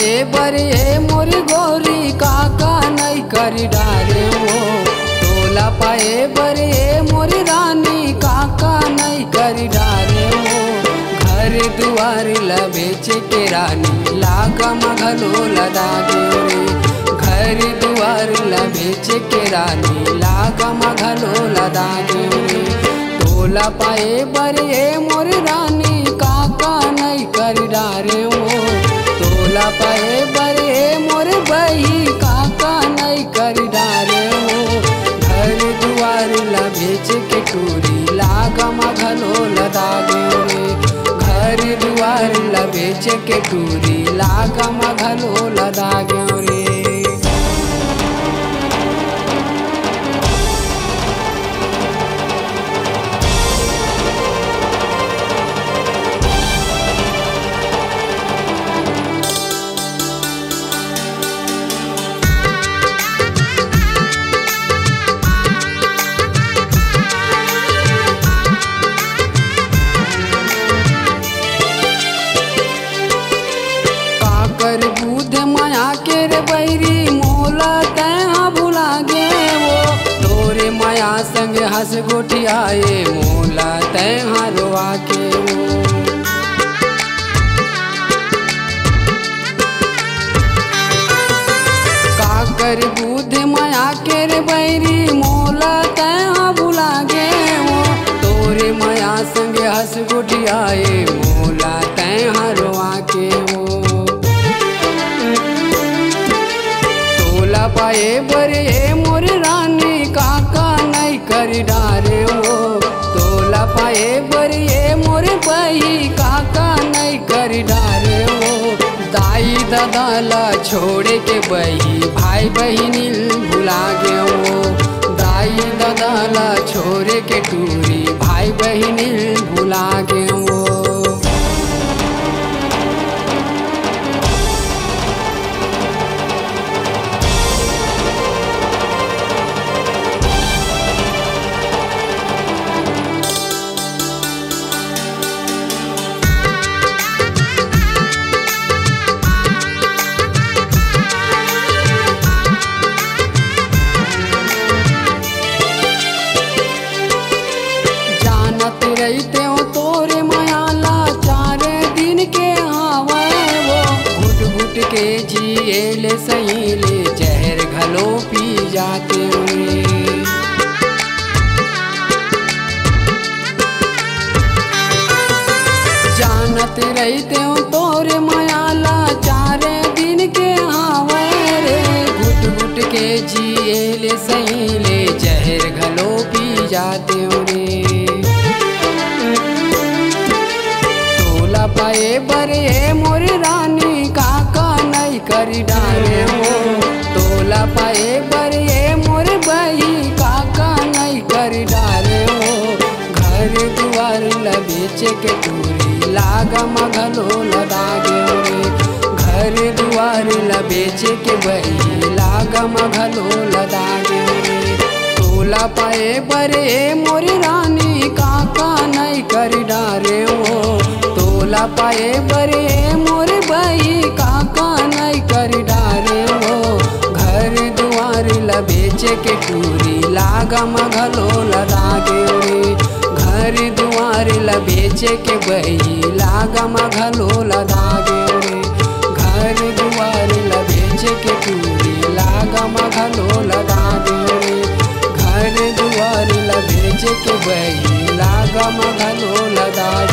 पाए बरे मोरी गोरी काका नहीं करी डारे वो। तोला पाए बरे मोरी रानी काका नहीं करी डारे वो। घर दुआर लबेच के रानी लागा मघलो लदागे रे। घर दुआर लबेच के रानी लागा मघलो लदागे रे। तोला पाए बरे मोरी रानी काका नहीं करी डारे वो। तोला पाए बरे मोरे बही काका नहीं करी डारे वो। घर दुआर लबेच के टूरी लागा मघलो लदागे रे। घर दुआर लबेच के टूरी लागा मघलो लदागे रे। कर बूध माया के रे बैरी मोला तैहा भुला गे वो। तोरे माया संग हंस गोटियाए मोला तैहा रोआ के वो। का कर बूध माया के रे बैरी मोला तैहा भुला गे वो। तोरे माया संग हंस गोटियाए मोला तैहा रोआ के वो। तोला पाए बरे मोरे रानी काका नहीं करी डारे वो। तोला पाए बरे मोरे बही काका नहीं करी डारे वो। दाई दादाला छोड़े के बही भाई बहिनी भुला गे वो। दाई दादाला छोड़े के टूरी भाई बहिनी भुला गे वो। रहते हो तोरे मायाला 4 दिन के आवे वो। घुट घुट के जिए ले सही ले जहर घलो पी जाते हुए। जानत रहते हो तोरे मायाला 4 दिन के आवे रे। घुट घुट के जिए ले सही ले जहर घलो पी जाते हुए। तोला पाए बरे मोरे रानी काका नहीं करी डारे वो। तोला पाए बरे मोरे बही काका नहीं करी डारे वो। घर दुआर लबेच के टूरी लागा मघलो लदागे रे। घर दुआर लबेच के बही लागा मघलो लदागे रे। तोला पाए बरे मोरे रानी काका नहीं करी डारे वो। तोला पाए बरे मोरे बही काका नहीं करी डारे वो। घर दुआर लबेच के टूरी लागा मघलो लदागे रे। घर दुआर लबेच के बही लागा मघलो लदागे रे। घर दुआर लबेच के टूरी लागा मघलो लदागे रे। घर दुआर लबेच के बही लागा मघलो लदागे।